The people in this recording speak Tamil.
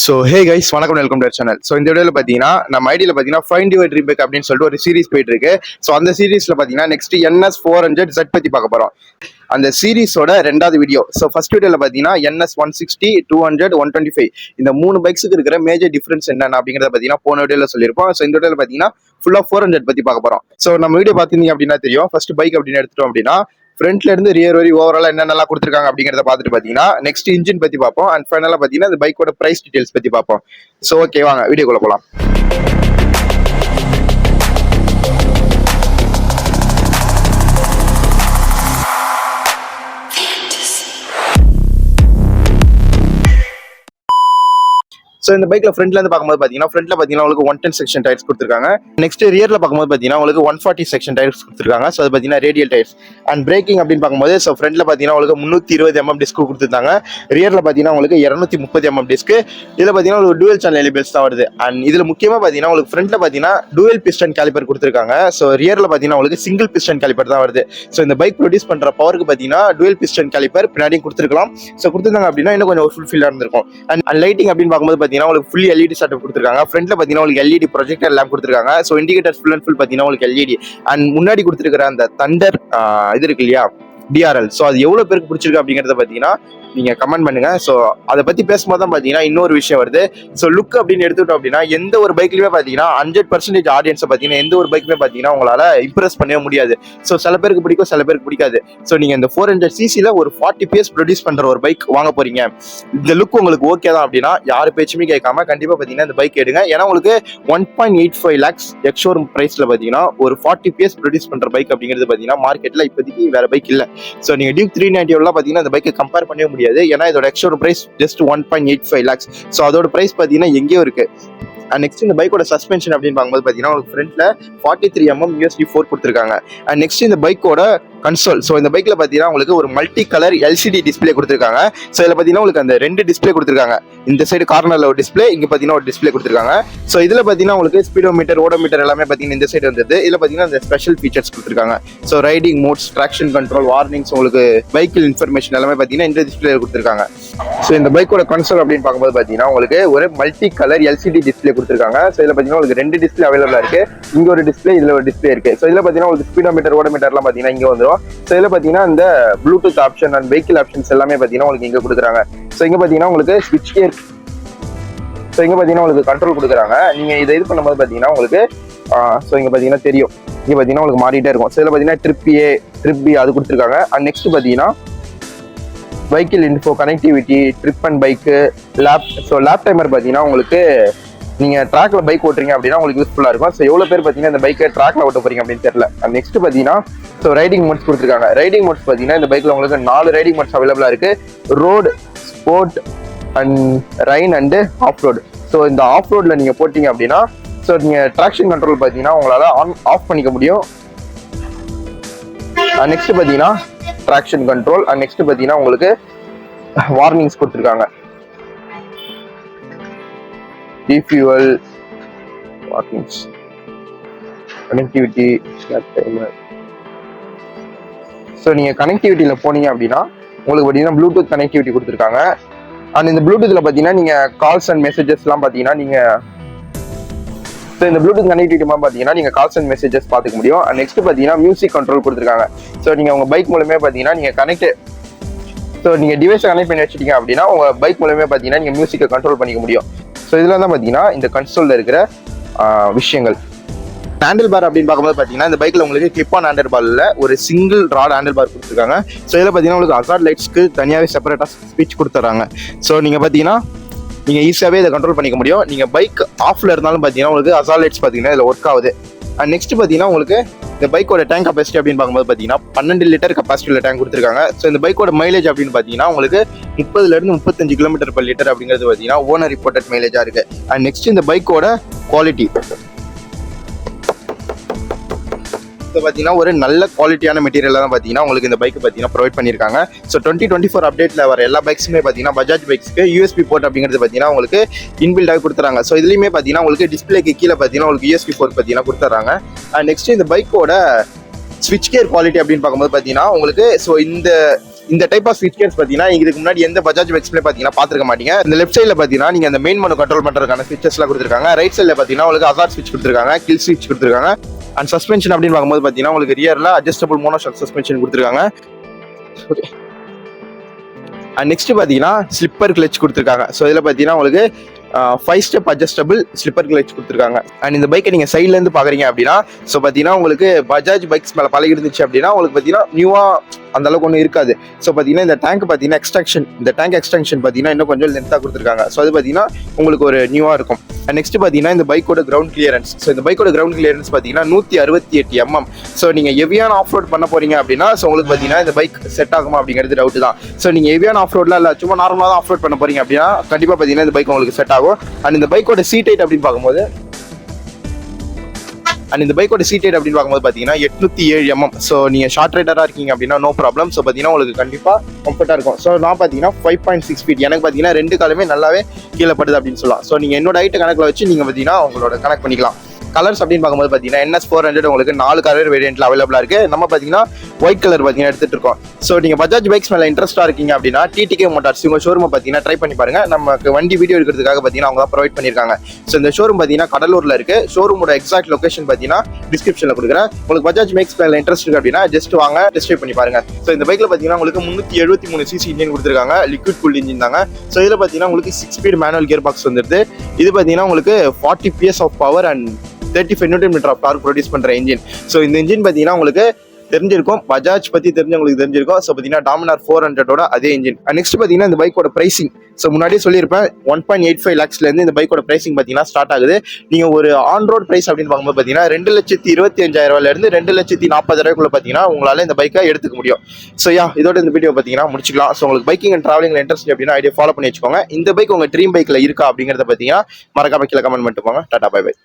ஸோ ஹே கைஸ் வணக்கம் வெல்கம் டு சேனல். ஸோ இந்த வீடியோவில் பார்த்தீங்கன்னா நம்ம ஐடியில் பார்த்தீங்கன்னா ஃபைண்ட் யுவர் ட்ரீம் பைக் அப்படின்னு சொல்லிட்டு ஒரு சீரிஸ் போயிட்டு இருக்கு. ஸோ அந்த சீரிஸில் பார்த்தீங்கன்னா நெக்ஸ்ட் NS 400Z பற்றி பார்க்க போகிறோம். அந்த சீரிஸோட ரெண்டாவது வீடியோ. ஸோ ஃபர்ஸ்ட் வீடியோவில் பார்த்தீங்கன்னா NS 160, 200, 125 இந்த மூணு பைக்ஸுக்கு இருக்கிற மேஜர் டிஃபரன்ஸ் என்னென்ன அப்படிங்கிறத பார்த்தீங்கன்னா போன வீடியோவில் சொல்லியிருப்போம். ஸோ இந்த வீடியோவில் பார்த்தீங்கன்னா ஃபுல்லாக 400 பற்றி பார்க்க போகிறோம். ஸோ நம்ம வீடியோ பார்த்தீங்க அப்படின்னா தெரியும். ஃபர்ஸ்ட் பைக் அப்படின்னு எடுத்துட்டோம் அப்படின்னா ஃப்ரண்ட்ல இருந்து ரியர் வரை ஓவராலா என்னென்னலாம் கொடுத்துருக்காங்க அப்படிங்கிறத பார்த்துட்டு பார்த்தீங்கன்னா நெக்ஸ்ட் இன்ஜின் பத்தி பார்ப்போம். அண்ட் ஃபைனலாக பார்த்தீங்கன்னா இந்த பைக்கோட பிரைஸ் டீடைல்ஸ் பத்தி பார்ப்போம். ஸோ ஓகே வாங்க வீடியோக்குள்ள போகலாம். ஸோ இந்த பைக்ல ஃப்ரண்ட்ல இருந்து பார்க்கும்போது பார்த்தீங்கன்னா உங்களுக்கு 110 செக்ஷன் டயர்ஸ் கொடுத்துருக்காங்க. நெக்ஸ்ட் ரியர்ல பார்க்கும்போது பார்த்தீங்கன்னா உங்களுக்கு 140 செக்ஷன் டயர்ஸ் கொடுத்துருக்காங்க. ஸோ அது பார்த்தீங்கன்னா ரேடியல் டயர்ஸ். அண்ட் பிரேக்கிங் அப்படின்னு பார்க்கும்போது ஸோ ஃப்ரண்ட்ல பார்த்தீங்கன்னா உங்களுக்கு 320 mm டிஸ்க் கொடுத்துருந்தாங்க. ரியர்ல பார்த்தீங்கன்னா உங்களுக்கு 230 mm டிஸ்க். இதில் பார்த்தீங்கன்னா ஒரு டூவல் சேனல் எலிபெல்ஸ் தான் வருது. அண்ட் இதில் முக்கியமாக பார்த்தீங்கன்னா உங்களுக்கு ஃப்ரண்ட்ல பார்த்தீங்கன்னா டூவல் பிஸ்டன் கேலிப்பர் கொடுத்துருக்காங்க. ஸோ ரியர்ல பார்த்தீங்கன்னா உங்களுக்கு சிங்கிள் பிஸ்டன் கேலிப்பர் தான் வருது. ஸோ இந்த பைக் ப்ரொடியூஸ் பண்ற பவருக்கு பார்த்தீங்கன்னா டூவல் பிஸ்டன் கேலிப்பர் பின்னாடியும் கொடுத்துருக்கலாம். ஸோ கொடுத்துருந்தாங்க அப்படின்னா இன்னும் கொஞ்சம் ஃபுல்ஃபில்லாக இருந்திருக்கும். அண்ட் லைட்டிங் அப்படின்னு பார்க்கும்போது பார்த்தீங்கன்னா உங்களுக்கு ஃபுல்லி LED செட்டப் கொடுத்துருக்காங்க. ஃப்ரண்ட்ல பாத்தீங்கன்னா உங்களுக்கு LED ப்ரொஜெக்டர் லேம்ப் கொடுத்துருக்காங்க. So indicator full and full பாத்தீங்கன்னா உங்களுக்கு LED. அண்ட் முன்னாடி கொடுத்துருக்கிற அந்த தண்டர் இது இருக்கு இல்லையா DRL. ஸோ அது எவ்வளவு பேருக்கு பிடிச்சிருக்கு அப்படிங்கறத பாத்தீங்கன்னா நீங்க கமெண்ட் பண்ணுங்க. ஸோ அதை பத்தி பேசும்போது தான் பாத்தீங்கன்னா இன்னொரு விஷயம் வருது. ஸோ லுக் அப்படின்னு எடுத்துட்டோம் அப்படின்னா எந்த ஒரு பைக்லயுமே பாத்தீங்கன்னா 100% ஆடியன்ஸை பாத்தீங்கன்னா எந்த ஒரு பைக்குமே பாத்தீங்கன்னா உங்களால இம்ப்ரெஸ் பண்ணவே முடியாது. ஸோ சில பேருக்கு பிடிக்கும், சில பேருக்கு பிடிக்காது. ஸோ நீங்க இந்த 400cc ஒரு 40 PS ப்ரொடியூஸ் பண்ற ஒரு பைக் வாங்க போறீங்க, இந்த லுக் உங்களுக்கு ஓகே தான் அப்படின்னா யாரு பேச்சுமே கேட்காம கண்டிப்பா பாத்தீங்கன்னா இந்த பைக் எடுங்க. ஏன்னா உங்களுக்கு 1.85 lakhs எக்ஸ்ஷோரூம் பிரைஸ்ல பாத்தீங்கன்னா ஒரு 40 PS ப்ரொடியூஸ் பண்ற பைக் அப்படிங்கிறது பாத்தீங்கன்னா மார்க்கெட்ல இப்போதைக்கு வேற பைக் இல்ல. ஸோ நீங்க டியூக் 390 பாத்தீங்கன்னா இந்த பைக்கை கம்பேர் பண்ணவே முடியாது. ஏன்னா இதோட ex showroom price just 1.85 lakhs. So அதோட பிரைஸ் பாத்தீங்கன்னா எங்கேயோ இருக்கு. அண்ட் நெக்ஸ்ட் இந்த பைக்கோட சஸ்பென்ஷன் அப்படின்னு பார்க்கும்போது பாத்தீங்கன்னா உங்களுக்கு ஃப்ரண்ட்ல 43 mm USB 4 கொடுத்துருக்காங்க. அண்ட் நெக்ஸ்ட் இந்த பைக்கோட கன்சோல். ஸோ இந்த பைக்ல பாத்தீங்கன்னா உங்களுக்கு ஒரு மல்டி கலர் LCD டிஸ்பிளே கொடுத்துருக்காங்க. ஸோ இதுல பாத்தீங்கன்னா உங்களுக்கு அந்த ரெண்டு டிஸ்பிளே கொடுத்துருக்காங்க. இந்த சைடு கார்னர்ல ஒரு டிஸ்பிளே, இங்க பாத்தீங்கன்னா ஒரு டிஸ்பிளே கொடுத்துருக்காங்க. ஸோ இதுல பாத்தீங்கன்னா உங்களுக்கு ஸ்பீடோமீட்டர், ஓடோமீட்டர் எல்லாமே பாத்தீங்கன்னா இந்த சைடு வந்தது. இதுல பாத்தீங்கன்னா இந்த ஸ்பெஷல் ஃபீச்சர்ஸ் கொடுத்துருக்காங்க. So riding modes, traction control, warnings, உங்களுக்கு பைக்கில் இன்ஃபர்மேஷன் எல்லாமே பாத்தீங்கன்னா இந்த டிஸ்பிளே கொடுத்துருக்காங்க. ஸோ இந்த பைக்கோட கன்சோல் அப்படின்னு பார்க்கும்போது பாத்தீங்கன்னா உங்களுக்கு ஒரு மல்டி கலர் LCD டிஸ்பிளே கொடுத்துருக்காங்க. ஸோ இதுல பாத்தீங்கன்னா உங்களுக்கு ரெண்டு டிஸ்பிளே அவைலபிளா இருக்கு. இங்க ஒரு டிஸ்பிளே, இதுல ஒரு டிஸ்பிளே இருக்கு. ஸோ இதுல பாத்தீங்கன்னா உங்களுக்கு ஸ்பீடோமீட்டர், ஓடோமீட்டர்லாம் பாத்தீங்கன்னா இங்க வந்துடும். ஸோ இதுல பாத்தீங்கன்னா இந்த Bluetooth option and vehicle options எல்லாமே பாத்தீங்கன்னா உங்களுக்கு இங்க கொடுக்குறாங்க. ஸோ இங்க பாத்தீங்கன்னா உங்களுக்கு ஸ்விட்ச் கியர், ஸோ இங்க பாத்தீங்கன்னா உங்களுக்கு கண்ட்ரோல் கொடுக்குறாங்க. நீங்க இதை இது பண்ணும்போது பாத்தீங்கன்னா உங்களுக்கு ஸோ இங்க பாத்தீங்கன்னா தெரியும், இங்க பாத்தீங்கன்னா உங்களுக்கு மாறிட்டே இருக்கும். ஸோ இதுல பாத்தீங்கன்னா ட்ரிப் A, ட்ரிப் B அது கொடுத்துருக்காங்க. அண்ட் நெக்ஸ்ட் பாத்தீங்கன்னா vehicle info, connectivity, trip and bike, lab. So lab timer பாத்தீங்கன்னா உங்களுக்கு நீங்க ட்ராக்ல பைக் ஓட்டுறீங்க அப்படின்னா உங்களுக்கு யூஸ்ஃபுல்லா இருக்கும். ஸோ எவ்வளவு பேர் பாத்தீங்கன்னா இந்த பைக்கை ட்ராக்ல ஓட்ட போறீங்க அப்படின்னு தெரியல. அண்ட் நெக்ஸ்ட் பாத்தீங்கன்னா ஸோ ரைடிங் மோட்ஸ் கொடுத்துருக்காங்க. ரைடிங் மோட்ஸ் பாத்தீங்கன்னா இந்த பைக்ல உங்களுக்கு 4 ரைடிங் மோட்ஸ் அவைலபிளா இருக்கு. Road, sport and rain and off road. So இந்த ஆஃப் ரோட்ல நீங்க போட்டீங்க அப்படின்னா ஸோ நீங்க ட்ராக்ஷன் கண்ட்ரோல் பாத்தீங்கன்னா உங்களால ஆன் ஆஃப் பண்ணிக்க முடியும். அண்ட் நெக்ஸ்ட் பாத்தீங்கன்னா ட்ராக்ஷன் கண்ட்ரோல். அண்ட் நெக்ஸ்ட் பாத்தீங்கன்னா உங்களுக்கு வார்னிங்ஸ் கொடுத்துருக்காங்க. Defuel, warnings, connectivity, slab timer. So நீங்க கனெக்டிவிட்டியில போனீங்க அப்படின்னா உங்களுக்கு பாத்தீங்கன்னா ப்ளூடூத் கனெக்டிவிட்டி கொடுத்துருக்காங்க. அண்ட் இந்த ப்ளூடூத்ல பாத்தீங்கன்னா நீங்க கால்ஸ் அண்ட் மெசேஜஸ் எல்லாம் பாத்தீங்கன்னா நீங்க ஸோ இந்த ப்ளூடூத் கனெக்டிவிட்டி பாத்தீங்கன்னா நீங்க கால்ஸ் அண்ட் மெசேஜஸ் பார்த்துக்க முடியும். அண்ட் நெக்ஸ்ட் பாத்தீங்கன்னா மியூசிக் கண்ட்ரோல் கொடுத்துருக்காங்க. ஸோ நீங்க உங்க பைக் மூலமே பாத்தீங்கன்னா நீங்க ஸோ நீங்க டிவைஸை கனெக்ட் பண்ணி வச்சிட்டீங்க அப்படின்னா உங்க பைக் மூலமே பாத்தீங்கன்னா நீங்க மியூசிக்கை கண்ட்ரோல் பண்ணிக்க முடியும். ஸோ இதெல்லாம் தான் பாத்தீங்கன்னா இந்த கன்சோல்ல இருக்கிற விஷயங்கள். ஹேண்டில் பார் அப்படின்னு பார்க்கும்போது பாத்தீங்கன்னா இந்த பைக்ல உங்களுக்கு கிளிப் ஆன் ஹேண்டில் பார்ல ஒரு சிங்கிள் ராட் ஹேண்டில் பார் கொடுத்துருக்காங்க. ஸோ இதில் பாத்தீங்கன்னா உங்களுக்கு ஹசார்ட் லைட்ஸ்க்கு தனியாகவே செப்பரேட்டா ஸ்விட்ச் கொடுத்துறாங்க. ஸோ நீங்க பாத்தீங்கன்னா நீங்க ஈஸியாவே இதை கண்ட்ரோல் பண்ணிக்க முடியும். நீங்க பைக் ஆஃப்ல இருந்தாலும் பாத்தீங்கன்னா உங்களுக்கு ஹசார்ட் லைட்ஸ் பாத்தீங்கன்னா இதுல ஒர்க் ஆகுது. அண்ட் நெக்ஸ்ட் பாத்தீங்கன்னா உங்களுக்கு இந்த பைக்கோட டேங்க் கெப்பாசிட்டி அப்படின்னு பார்க்கும்போது பாத்தீங்கன்னா 12 லிட்டர் கெப்பாசிட்டியில் டேங்க் கொடுத்துருக்காங்க. ஸோ இந்த பைக்கோட மைலேஜ் அப்படின்னு பாத்தீங்கன்னா உங்களுக்கு 30 km/லிட்டர் அப்படிங்கிறது பாத்தீங்கன்னா ஓனர் ரிப்போர்ட்டட் மைலேஜா இருக்கு. அண்ட் நெக்ஸ்ட் இந்த பைக்கோட குவாலிட்டி பாத்தீங்கன்னா ஒரு நல்ல குவாலிட்டியான மெட்டீரியல் தான் பாத்தீங்கன்னா உங்களுக்கு இந்த பைக் பாத்தீங்கன்னா ப்ரொவைட் பண்ணிருக்காங்க. ஸோ 2024 அப்டேட்ல வர எல்லா பைக்ஸுமே பாத்தீங்கன்னா பஜாஜ் பைக்ஸ்க்கு USB போர்ட் அப்படிங்கிறது பாத்தீங்கன்னா உங்களுக்கு இன்பில்டாக கொடுத்துறாங்க. ஸோ இதுலயுமே பாத்தீங்கன்னா உங்களுக்கு டிஸ்பிளேக்கு கீழே பாத்தீங்கன்னா உங்களுக்கு USB போர்ட் பாத்தீங்கன்னா கொடுத்துறாங்க. அண்ட் நெக்ஸ்ட் இந்த பைக்கோட ஸ்விட்ச் கியர் குவாலிட்டி அப்படின்னு பார்க்கும்போது பாத்தீங்கன்னா உங்களுக்கு ஸோ இந்த இந்த டைப் ஆஃப் ஸ்விட்ச் கேர்ஸ் பார்த்தீங்கன்னா இதுக்கு முன்னாடி எந்த பஜாஜ் பைக்ஸ்ல பார்த்தீங்கன்னா பார்த்துருக்க மாட்டீங்க. இந்த லெஃப்ட் சைடில் பார்த்தீங்கன்னா நீங்கள் அந்த மெயின் மனு கண்ட்ரோல் பண்ணுறதுக்கான ஸ்விட்சஸ்லாம் கொடுத்துருக்காங்க. ரைட் சைடில் பார்த்தீங்கன்னா உங்களுக்கு ஹசார்ட் ஸ்விட்ச் கொடுத்துருக்காங்க, கில் ஸ்விட்ச் கொடுத்துருக்காங்க. அண்ட் சஸ்பென்ஷன் அப்படின்னு பார்க்கும்போது பார்த்தீங்கன்னா உங்களுக்கு ரியரில் அட்ஜஸ்டபிள் மோனோஷாக் சஸ்பென்ஷன் கொடுத்துருக்காங்க. ஓகே. அண்ட் நெக்ஸ்ட் பார்த்தீங்கன்னா ஸ்லிப்பர் கிளச் கொடுத்துருக்காங்க. ஸோ இதில் பார்த்தீங்கன்னா உங்களுக்கு 5 ஸ்டெப் அட்ஜஸ்டபிள் ஸ்லிப்பர் கிளச் கொடுத்துருக்காங்க. அண்ட் இந்த பைக்கை நீங்கள் சைட்லேருந்து பார்க்குறீங்க அப்படின்னா ஸோ பார்த்தீங்கன்னா உங்களுக்கு பஜாஜ் பைக்ஸ் மேலே பழகி இருந்துச்சு அப்படின்னா உங்களுக்கு பார்த்தீங்கன்னா நியூவாக அந்த அளவுக்கு ஒன்றும் இருக்காது. ஸோ பார்த்தீங்கன்னா இந்த டேங்க் பார்த்தீங்கன்னா இந்த டேங்க் எக்ஸ்டென்ஷன் பார்த்தீங்கன்னா இன்னும் கொஞ்சம் லென்த்தாக கொடுத்துருக்காங்க. ஸோ அது பார்த்தீங்கன்னா உங்களுக்கு ஒரு நியூவாக இருக்கும். அண்ட் நெக்ஸ்ட் பார்த்தீங்கன்னா இந்த பைக்கோட கிரவுண்ட் கிளியரன்ஸ். ஸோ இந்த பைக்கோட கிரவுண்ட் கிளியரன்ஸ் பார்த்தீங்கன்னா 168 mm. ஸோ நீங்கள் ஹெவியான ஆஃப் ரோட் பண்ண போறீங்க அப்படின்னா ஸோ உங்களுக்கு பார்த்தீங்கன்னா இந்த பைக் செட் ஆகுமா அப்படிங்கிறது டவுட் தான். ஸோ நீங்கள் ஹெவியான ஆஃப் ரோட்லாம் இல்லை, சும்மா நார்மலாக தான் ஆஃப் ரோட் பண்ண போறீங்க அப்படின்னா கண்டிப்பாக பார்த்தீங்கன்னா இந்த பைக் உங்களுக்கு செட் ஆகும். அண்ட் இந்த பைக்கோட சீட் ஹைட் அப்படின்னு பார்க்கும்போது பார்த்தீங்கன்னா 807 mm. ஸோ நீங்கள் ஷார்ட் ரைடராக இருக்கீங்க அப்படின்னா நோ ப்ராப்ளம். ஸோ பார்த்தீங்கன்னா உங்களுக்கு கண்டிப்பாக கம்ஃபர்ட்டாக இருக்கும். ஸோ நான் பார்த்தீங்கன்னா 5.6 feet, எனக்கு பார்த்தீங்கன்னா 2 காலுமே நல்லாவே கீழே படுது அப்படின்னு சொல்லலாம். ஸோ நீங்கள் என்னோட ஹைட் கணக்கில் வச்சு நீங்கள் பார்த்தீங்கன்னா உங்களோட கனெக்ட் பண்ணிக்கலாம். கலர்ஸ் அப்படின்னு பார்க்கும்போது பார்த்தீங்கன்னா NS400 உங்களுக்கு 4 கலர் வேரியன்ட்ல அவைலபிளாக இருக்கு. நம்ம பார்த்தீங்கன்னா ஒயிட் கலர் பார்த்தீங்கன்னா எடுத்துட்டு இருக்கோம். ஸோ நீங்கள் பஜாஜ் பைக்ஸ் மேலே இன்ட்ரெஸ்ட்டாக இருக்கீங்க அப்படின்னா TTK மோட்டார்ஸ் உங்கள் ஷோரூமை பார்த்தீங்கன்னா ட்ரை பண்ணி பாருங்க. நமக்கு வண்டி வீடியோ எடுக்கிறதுக்காக பார்த்தீங்கன்னா அவங்க ப்ரொவைட் பண்ணியிருக்காங்க. ஸோ இந்த ஷோரூம் பார்த்தீங்கன்னா கடலூரில் இருக்கு. ஷோரூமோட எக்ஸாக்ட் லொகேஷன் பார்த்தீங்கன்னா டிஸ்கிரிப்ஷனில் கொடுக்குறேன். உங்களுக்கு பஜாஜ் பைக்ஸ் மேலே இன்ட்ரெஸ்ட் இருக்கு அப்படின்னா ஜஸ்ட் வாங்க, டெஸ்ட் ட்ரைவ் பண்ணி பாருங்க. ஸோ இந்த பைக்கில் பார்த்தீங்கன்னா உங்களுக்கு 373 cc இன்ஜின் கொடுத்துருக்காங்க, லிக்விட் கூல்ட் இன்ஜின் தாங்க. ஸோ இதில் பார்த்தீங்கன்னா உங்களுக்கு 6 ஸ்பீட் மேனுவல் கியர் பாக்ஸ் வந்துருது. இது பார்த்தீங்கன்னா உங்களுக்கு 40 PS of power and 35 Nm of torque produce பண்ற இன்ஜின். ஸோ இந்த இன்ஜின் பார்த்தீங்கன்னா உங்களுக்கு தெரிஞ்சிருக்கும், பஜாஜ் பத்தி தெரிஞ்சவங்களுக்கு தெரிஞ்சிருக்கும். ஸோ பார்த்தீங்கன்னா டாமினார் 400 அதே இன்ஜின். நெக்ஸ்ட் பார்த்தீங்கன்னா இந்த பைக்கோட பிரைசிங். ஸோ முன்னாடியே சொல்லியிருப்பேன் 1.85 lakhsலேருந்து இந்த பைக்கோட பிரைசிங் பார்த்தீங்கன்னா ஸ்டார்ட் ஆகுது. நீங்கள் ஒரு ஆன் ரோட் பிரைஸ் அப்படின்னு பார்க்கும்போது பார்த்தீங்கன்னா 2,25,000 2,40,000 பார்த்தீங்கன்னா உங்களால் இந்த பைக்கை எடுத்துக்க முடியும். ஸோ இதோட இந்த வீடியோ பார்த்தீங்கன்னா முடிச்சுக்கலாம். ஸோ உங்களுக்கு பைக்கிங் அண்ட் டிராவலிங் இன்ட்ரெஸ்ட் அப்படின்னா ஐடியா ஃபாலோ பண்ணி வச்சுக்கோங்க. இந்த பைக் உங்கள் ட்ரீம் பைக்கில் இருக்கா அப்படிங்கிறத பார்த்தீங்கன்னா மறக்காம கீழே கமெண்ட் பண்ணிட்டு போங்க. Tata, bye by.